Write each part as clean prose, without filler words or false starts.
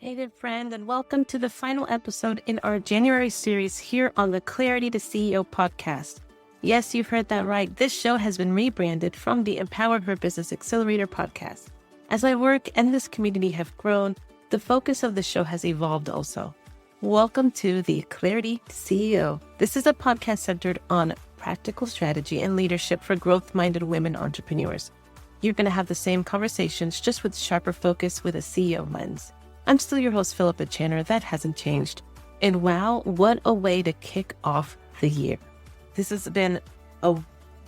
Hey there, friend, and welcome to the final episode in our January series here on the Clarity to CEO podcast. Yes, you've heard that right. This show has been rebranded from the Empower Her Business Accelerator podcast. As my work and this community have grown, the focus of the show has evolved also. Welcome to the Clarity to CEO. This is a podcast centered on practical strategy and leadership for growth-minded women entrepreneurs. You're going to have the same conversations, just with sharper focus with a CEO lens. I'm still your host, Philippa Channer. That hasn't changed. And wow, what a way to kick off the year. This has been a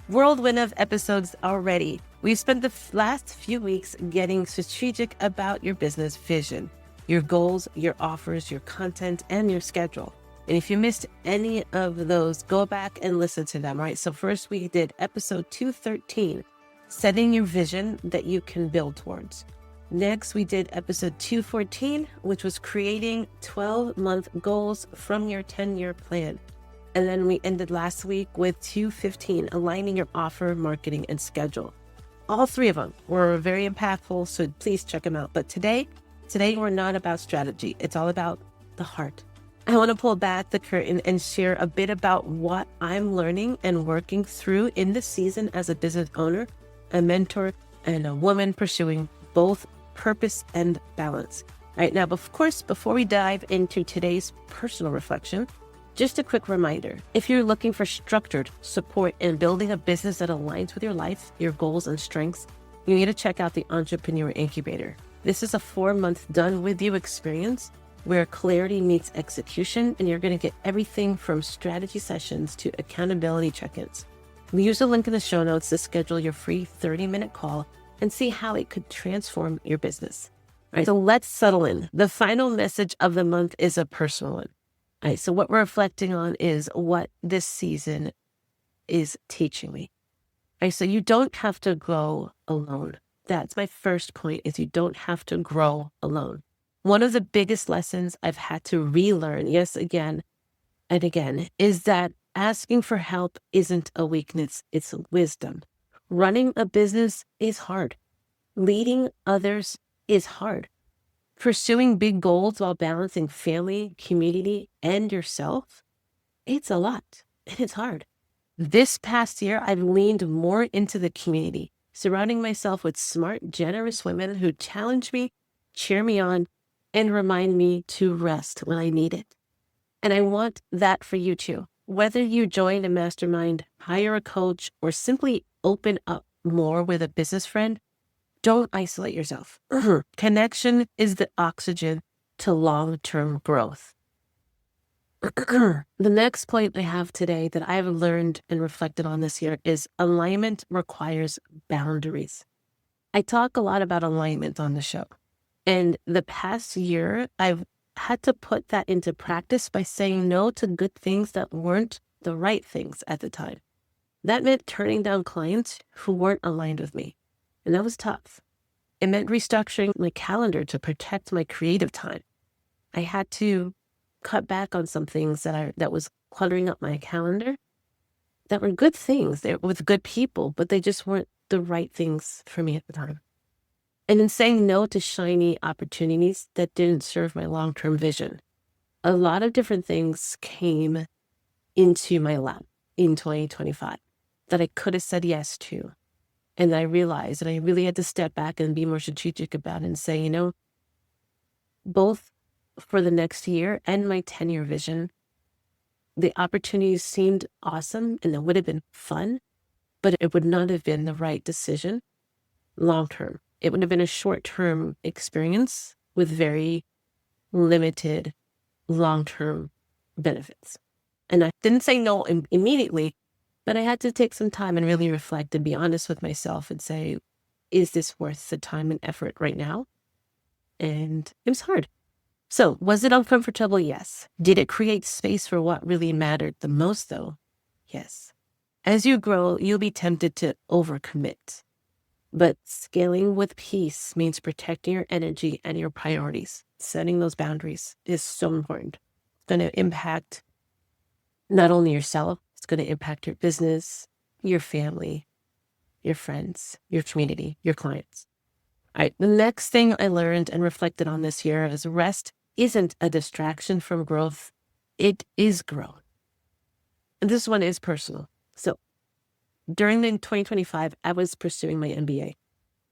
whirlwind of episodes already. We've spent the last few weeks getting strategic about your business vision, your goals, your offers, your content, and your schedule. And if you missed any of those, go back and listen to them, right? So first we did episode 213, setting your vision that you can build towards. Next, we did episode 214, which was creating 12-month goals from your 10-year plan. And then we ended last week with 215, aligning your offer, marketing, and schedule. All three of them were very impactful, so please check them out. But today we're not about strategy. It's all about the heart. I want to pull back the curtain and share a bit about what I'm learning and working through in this season as a business owner, a mentor, and a woman pursuing both purpose and balance. All right, now, of course, before we dive into today's personal reflection, just a quick reminder. If you're looking for structured support in building a business that aligns with your life, your goals, and strengths, you need to check out the Entrepreneur Incubator. This is a 4-month done with you experience where clarity meets execution, and you're going to get everything from strategy sessions to accountability check-ins. Use the link in the show notes to schedule your free 30-minute call and see how it could transform your business. All right, so let's settle in. The final message of the month is a personal one. All right, so what we're reflecting on is what this season is teaching me. All right, so you don't have to grow alone. That's my first point, is you don't have to grow alone. One of the biggest lessons I've had to relearn, yes, again and again, is that asking for help isn't a weakness, it's wisdom. Running a business is hard. Leading others is hard. Pursuing big goals while balancing family, community, and yourself, it's a lot and it's hard. This past year, I've leaned more into the community, surrounding myself with smart, generous women who challenge me, cheer me on, and remind me to rest when I need it. And I want that for you too. Whether you join a mastermind, hire a coach, or simply open up more with a business friend, don't isolate yourself. Connection is the oxygen to long-term growth. The next point I have today that I've learned and reflected on this year is alignment requires boundaries. I talk a lot about alignment on the show. And the past year, I've had to put that into practice by saying no to good things that weren't the right things at the time. That meant turning down clients who weren't aligned with me. And that was tough. It meant restructuring my calendar to protect my creative time. I had to cut back on some things that was cluttering up my calendar that were good things. They were with good people, but they just weren't the right things for me at the time. And in saying no to shiny opportunities that didn't serve my long-term vision, a lot of different things came into my lap in 2025 that I could have said yes to. And I realized that I really had to step back and be more strategic about it and say, both for the next year and my 10-year vision, the opportunities seemed awesome and it would have been fun, but it would not have been the right decision long-term. It would have been a short-term experience with very limited long-term benefits. And I didn't say no immediately, but I had to take some time and really reflect and be honest with myself and say, is this worth the time and effort right now? And it was hard. So was it uncomfortable? Yes. Did it create space for what really mattered the most though? Yes. As you grow, you'll be tempted to overcommit. But scaling with peace means protecting your energy and your priorities. Setting those boundaries is so important. It's going to impact not only yourself, it's going to impact your business, your family, your friends, your community, your clients. All right, the next thing I learned and reflected on this year is rest isn't a distraction from growth. It is growth. And this one is personal. So during the 2025, I was pursuing my MBA.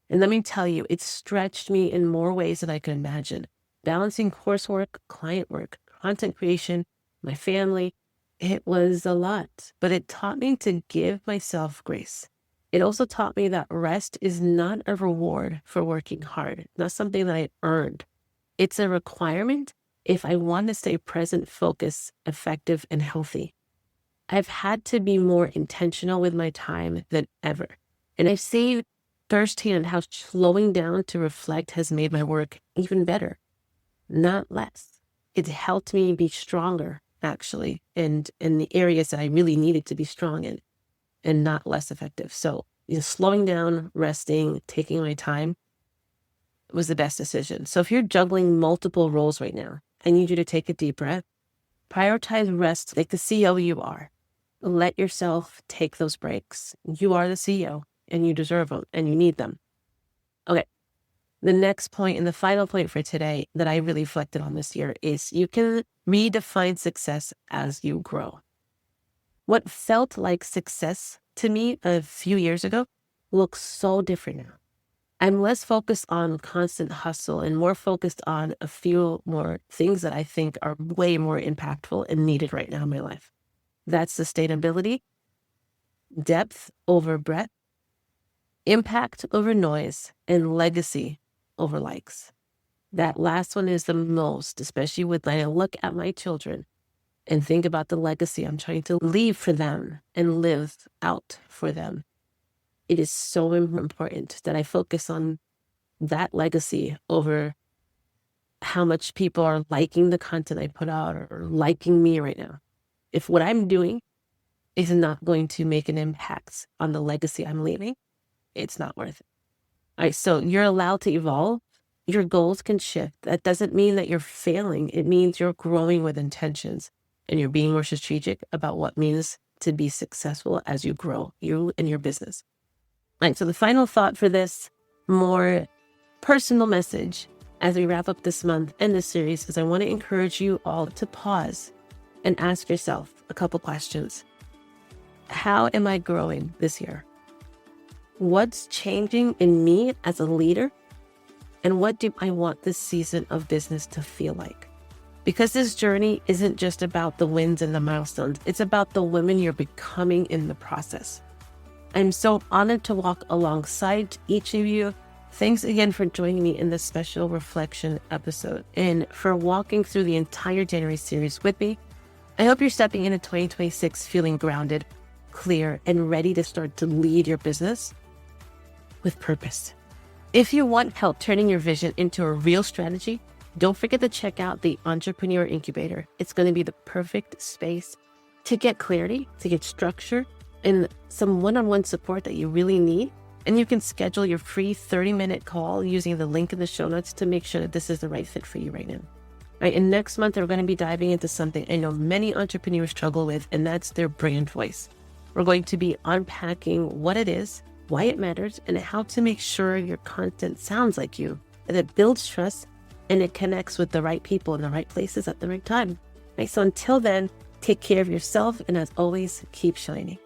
And let me tell you, it stretched me in more ways than I could imagine. Balancing coursework, client work, content creation, my family, it was a lot, but it taught me to give myself grace. It also taught me that rest is not a reward for working hard, not something that I earned. It's a requirement if I want to stay present, focused, effective, and healthy. I've had to be more intentional with my time than ever. And I've seen firsthand how slowing down to reflect has made my work even better, not less. It helped me be stronger, actually, and in the areas that I really needed to be strong in, and not less effective. So, slowing down, resting, taking my time was the best decision. So if you're juggling multiple roles right now, I need you to take a deep breath, prioritize rest like the CEO you are. Let yourself take those breaks. You are the CEO and you deserve them and you need them. Okay. The next point and the final point for today that I really reflected on this year is you can redefine success as you grow. What felt like success to me a few years ago looks so different now. I'm less focused on constant hustle and more focused on a few more things that I think are way more impactful and needed right now in my life. That's sustainability, depth over breadth, impact over noise, and legacy over likes. That last one is the most, especially when I look at my children and think about the legacy I'm trying to leave for them and live out for them. It is so important that I focus on that legacy over how much people are liking the content I put out or liking me right now. If what I'm doing is not going to make an impact on the legacy I'm leaving, it's not worth it. All right, so you're allowed to evolve. Your goals can shift. That doesn't mean that you're failing. It means you're growing with intentions and you're being more strategic about what means to be successful as you grow, you and your business. All right, so the final thought for this more personal message as we wrap up this month and this series is I want to encourage you all to pause and ask yourself a couple questions. How am I growing this year? What's changing in me as a leader? And what do I want this season of business to feel like? Because this journey isn't just about the wins and the milestones. It's about the women you're becoming in the process. I'm so honored to walk alongside each of you. Thanks again for joining me in this special reflection episode and for walking through the entire January series with me. I hope you're stepping into 2026 feeling grounded, clear, and ready to start to lead your business with purpose. If you want help turning your vision into a real strategy, don't forget to check out the Entrepreneur Incubator. It's going to be the perfect space to get clarity, to get structure, and some one-on-one support that you really need. And you can schedule your free 30-minute call using the link in the show notes to make sure that this is the right fit for you right now. All right, and next month, we're going to be diving into something I know many entrepreneurs struggle with, and that's their brand voice. We're going to be unpacking what it is, why it matters, and how to make sure your content sounds like you, that it builds trust, and it connects with the right people in the right places at the right time. All right, so until then, take care of yourself, and as always, keep shining.